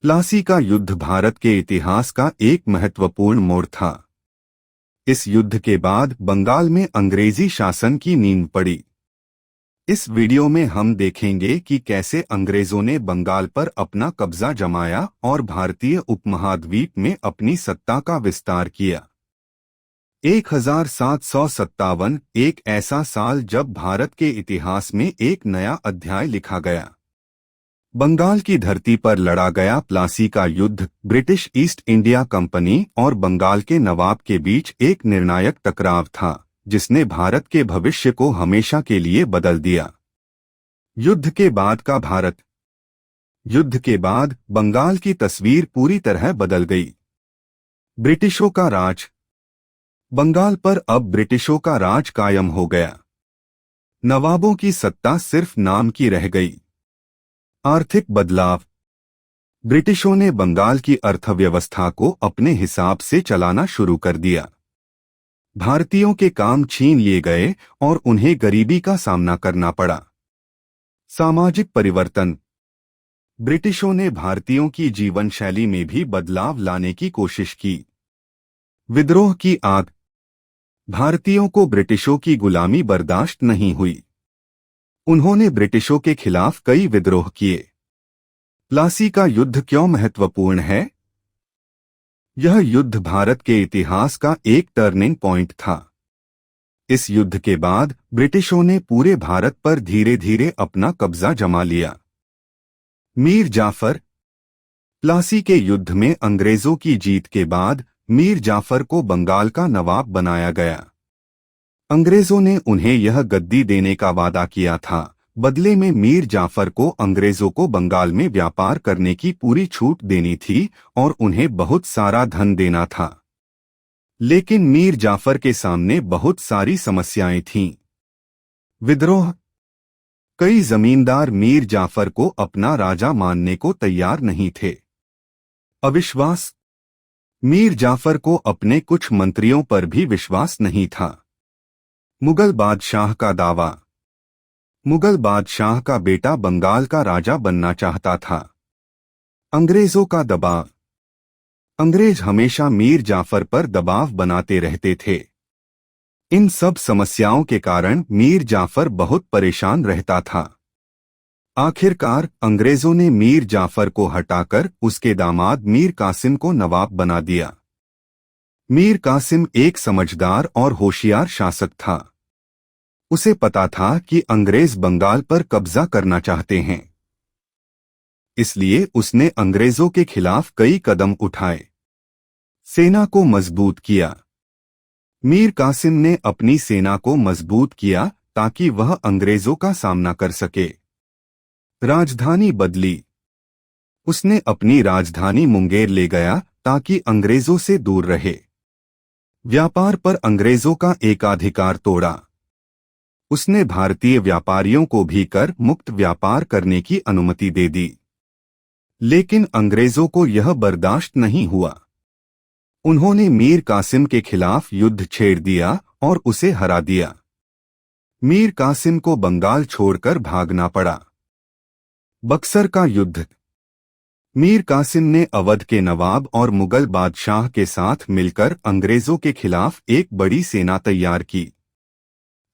प्लासी का युद्ध भारत के इतिहास का एक महत्वपूर्ण मोड़ था। इस युद्ध के बाद बंगाल में अंग्रेजी शासन की नींव पड़ी। इस वीडियो में हम देखेंगे कि कैसे अंग्रेजों ने बंगाल पर अपना कब्जा जमाया और भारतीय उपमहाद्वीप में अपनी सत्ता का विस्तार किया। 1757 एक ऐसा साल जब भारत के इतिहास में एक नया अध्याय लिखा गया। बंगाल की धरती पर लड़ा गया प्लासी का युद्ध ब्रिटिश ईस्ट इंडिया कंपनी और बंगाल के नवाब के बीच एक निर्णायक टकराव था, जिसने भारत के भविष्य को हमेशा के लिए बदल दिया। युद्ध के बाद का भारत। युद्ध के बाद बंगाल की तस्वीर पूरी तरह बदल गई। ब्रिटिशों का राज। बंगाल पर अब ब्रिटिशों का राज कायम हो गया। नवाबों की सत्ता सिर्फ नाम की रह गई। आर्थिक बदलाव। ब्रिटिशों ने बंगाल की अर्थव्यवस्था को अपने हिसाब से चलाना शुरू कर दिया। भारतीयों के काम छीन लिए गए और उन्हें गरीबी का सामना करना पड़ा। सामाजिक परिवर्तन। ब्रिटिशों ने भारतीयों की जीवन शैली में भी बदलाव लाने की कोशिश की। विद्रोह की आग। भारतीयों को ब्रिटिशों की गुलामी बर्दाश्त नहीं हुई। उन्होंने ब्रिटिशों के खिलाफ कई विद्रोह किए। प्लासी का युद्ध क्यों महत्वपूर्ण है? यह युद्ध भारत के इतिहास का एक टर्निंग पॉइंट था। इस युद्ध के बाद ब्रिटिशों ने पूरे भारत पर धीरे धीरे अपना कब्जा जमा लिया। मीर जाफर। प्लासी के युद्ध में अंग्रेजों की जीत के बाद मीर जाफर को बंगाल का नवाब बनाया गया। अंग्रेजों ने उन्हें यह गद्दी देने का वादा किया था। बदले में मीर जाफर को अंग्रेजों को बंगाल में व्यापार करने की पूरी छूट देनी थी और उन्हें बहुत सारा धन देना था। लेकिन मीर जाफर के सामने बहुत सारी समस्याएं थीं। विद्रोह। कई जमींदार मीर जाफर को अपना राजा मानने को तैयार नहीं थे। अविश्वास। मीर जाफर को अपने कुछ मंत्रियों पर भी विश्वास नहीं था। मुगल बादशाह का दावा। मुगल बादशाह का बेटा बंगाल का राजा बनना चाहता था। अंग्रेजों का दबाव। अंग्रेज हमेशा मीर जाफर पर दबाव बनाते रहते थे। इन सब समस्याओं के कारण मीर जाफर बहुत परेशान रहता था। आखिरकार अंग्रेजों ने मीर जाफर को हटाकर उसके दामाद मीर कासिम को नवाब बना दिया। मीर कासिम एक समझदार और होशियार शासक था। उसे पता था कि अंग्रेज बंगाल पर कब्जा करना चाहते हैं, इसलिए उसने अंग्रेजों के खिलाफ कई कदम उठाए। सेना को मजबूत किया। मीर कासिम ने अपनी सेना को मजबूत किया ताकि वह अंग्रेजों का सामना कर सके। राजधानी बदली। उसने अपनी राजधानी मुंगेर ले गया ताकि अंग्रेजों से दूर रहे। व्यापार पर अंग्रेजों का एकाधिकार तोड़ा। उसने भारतीय व्यापारियों को भी कर मुक्त व्यापार करने की अनुमति दे दी। लेकिन अंग्रेजों को यह बर्दाश्त नहीं हुआ। उन्होंने मीर कासिम के खिलाफ युद्ध छेड़ दिया और उसे हरा दिया। मीर कासिम को बंगाल छोड़कर भागना पड़ा। बक्सर का युद्ध। मीर कासिम ने अवध के नवाब और मुगल बादशाह के साथ मिलकर अंग्रेजों के खिलाफ एक बड़ी सेना तैयार की।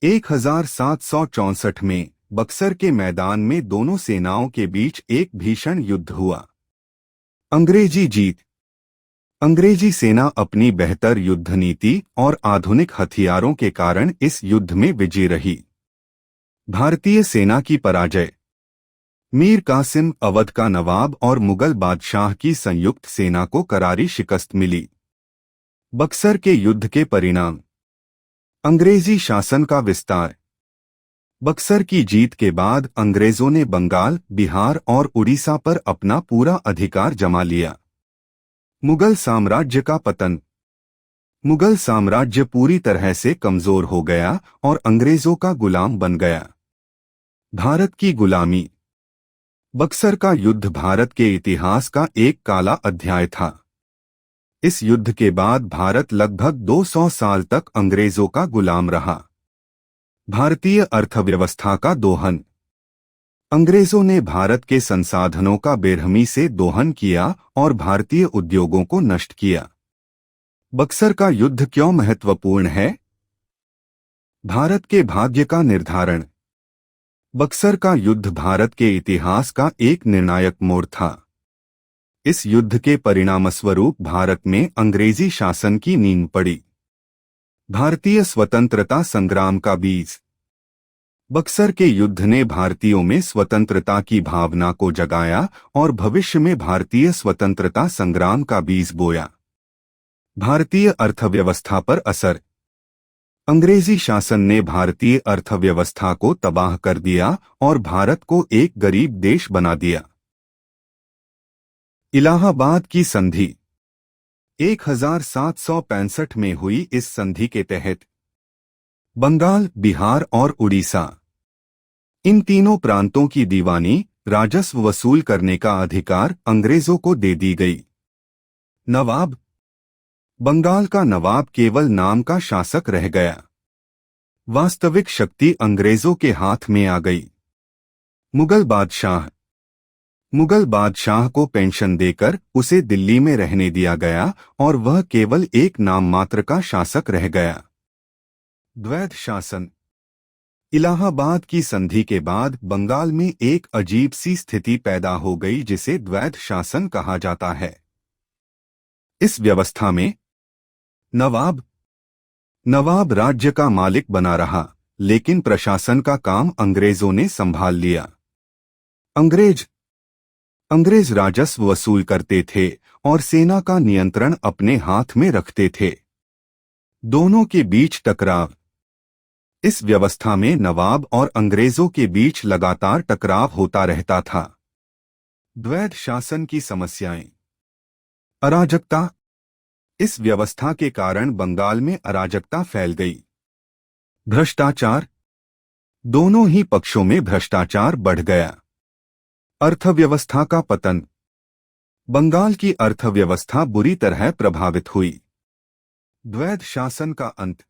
1764 में बक्सर के मैदान में दोनों सेनाओं के बीच एक भीषण युद्ध हुआ। अंग्रेजी जीत। अंग्रेजी सेना अपनी बेहतर युद्ध नीति और आधुनिक हथियारों के कारण इस युद्ध में विजयी रही। भारतीय सेना की पराजय। मीर कासिम, अवध का नवाब और मुगल बादशाह की संयुक्त सेना को करारी शिकस्त मिली। बक्सर के युद्ध के परिणाम। अंग्रेजी शासन का विस्तार। बक्सर की जीत के बाद अंग्रेजों ने बंगाल, बिहार और उड़ीसा पर अपना पूरा अधिकार जमा लिया। मुगल साम्राज्य का पतन। मुगल साम्राज्य पूरी तरह से कमजोर हो गया और अंग्रेजों का गुलाम बन गया। भारत की गुलामी। बक्सर का युद्ध भारत के इतिहास का एक काला अध्याय था। इस युद्ध के बाद भारत लगभग 200 साल तक अंग्रेजों का गुलाम रहा। भारतीय अर्थव्यवस्था का दोहन। अंग्रेजों ने भारत के संसाधनों का बेरहमी से दोहन किया और भारतीय उद्योगों को नष्ट किया। बक्सर का युद्ध क्यों महत्वपूर्ण है? भारत के भाग्य का निर्धारण। बक्सर का युद्ध भारत के इतिहास का एक निर्णायक मोड़ था। इस युद्ध के परिणामस्वरूप भारत में अंग्रेजी शासन की नींव पड़ी। भारतीय स्वतंत्रता संग्राम का बीज। बक्सर के युद्ध ने भारतीयों में स्वतंत्रता की भावना को जगाया और भविष्य में भारतीय स्वतंत्रता संग्राम का बीज बोया। भारतीय अर्थव्यवस्था पर असर। अंग्रेजी शासन ने भारतीय अर्थव्यवस्था को तबाह कर दिया और भारत को एक गरीब देश बना दिया। इलाहाबाद की संधि 1765 में हुई। इस संधि के तहत बंगाल, बिहार और उड़ीसा, इन तीनों प्रांतों की दीवानी राजस्व वसूल करने का अधिकार अंग्रेजों को दे दी गई। नवाब। बंगाल का नवाब केवल नाम का शासक रह गया। वास्तविक शक्ति अंग्रेजों के हाथ में आ गई। मुगल बादशाह। मुगल बादशाह को पेंशन देकर उसे दिल्ली में रहने दिया गया और वह केवल एक नाम मात्र का शासक रह गया। द्वैध शासन। इलाहाबाद की संधि के बाद बंगाल में एक अजीब सी स्थिति पैदा हो गई जिसे द्वैध शासन कहा जाता है। इस व्यवस्था में नवाब राज्य का मालिक बना रहा, लेकिन प्रशासन का काम अंग्रेजों ने संभाल लिया। अंग्रेज राजस्व वसूल करते थे और सेना का नियंत्रण अपने हाथ में रखते थे। दोनों के बीच टकराव। इस व्यवस्था में नवाब और अंग्रेजों के बीच लगातार टकराव होता रहता था। द्वैध शासन की समस्याएं। अराजकता। इस व्यवस्था के कारण बंगाल में अराजकता फैल गई। भ्रष्टाचार। दोनों ही पक्षों में भ्रष्टाचार बढ़ गया। अर्थव्यवस्था का पतन। बंगाल की अर्थव्यवस्था बुरी तरह प्रभावित हुई। द्वैध शासन का अंत।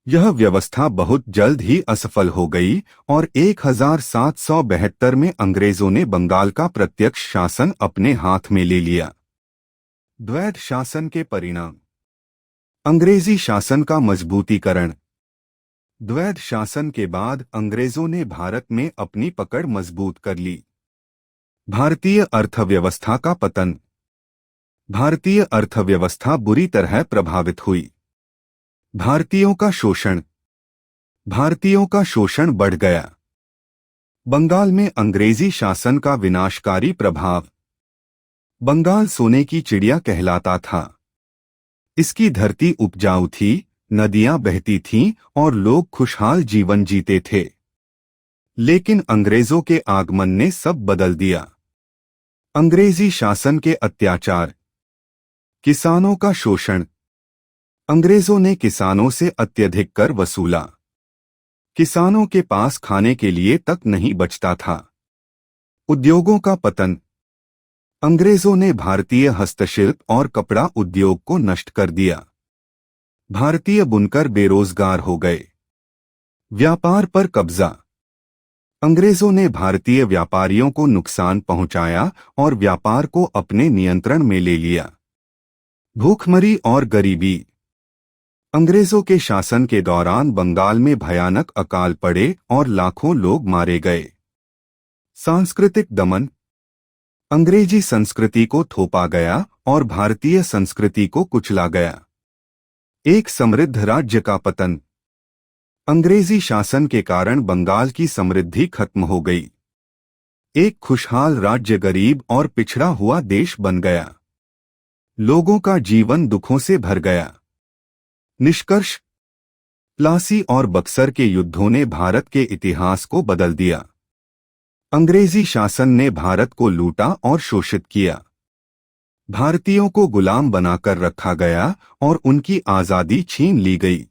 यह व्यवस्था बहुत जल्द ही असफल हो गई और 1772 में अंग्रेजों ने बंगाल का प्रत्यक्ष शासन अपने हाथ में ले लिया। द्वैध शासन के परिणाम। अंग्रेजी शासन का मजबूतीकरण। द्वैध शासन के बाद अंग्रेजों ने भारत में अपनी पकड़ मजबूत कर ली। भारतीय अर्थव्यवस्था का पतन। भारतीय अर्थव्यवस्था बुरी तरह प्रभावित हुई। भारतीयों का शोषण बढ़ गया। बंगाल में अंग्रेजी शासन का विनाशकारी प्रभाव। बंगाल सोने की चिड़िया कहलाता था। इसकी धरती उपजाऊ थी, नदियां बहती थीं और लोग खुशहाल जीवन जीते थे। लेकिन अंग्रेजों के आगमन ने सब बदल दिया। अंग्रेजी शासन के अत्याचार। किसानों का शोषण। अंग्रेजों ने किसानों से अत्यधिक कर वसूला। किसानों के पास खाने के लिए तक नहीं बचता था। उद्योगों का पतन। अंग्रेजों ने भारतीय हस्तशिल्प और कपड़ा उद्योग को नष्ट कर दिया। भारतीय बुनकर बेरोजगार हो गए। व्यापार पर कब्जा। अंग्रेजों ने भारतीय व्यापारियों को नुकसान पहुंचाया और व्यापार को अपने नियंत्रण में ले लिया। भूखमरी और गरीबी। अंग्रेजों के शासन के दौरान बंगाल में भयानक अकाल पड़े और लाखों लोग मारे गए। सांस्कृतिक दमन। अंग्रेजी संस्कृति को थोपा गया और भारतीय संस्कृति को कुचला गया। एक समृद्ध राज्य का पतन। अंग्रेजी शासन के कारण बंगाल की समृद्धि खत्म हो गई। एक खुशहाल राज्य गरीब और पिछड़ा हुआ देश बन गया। लोगों का जीवन दुखों से भर गया। निष्कर्ष। प्लासी और बक्सर के युद्धों ने भारत के इतिहास को बदल दिया। अंग्रेजी शासन ने भारत को लूटा और शोषित किया। भारतीयों को गुलाम बनाकर रखा गया और उनकी आजादी छीन ली गई।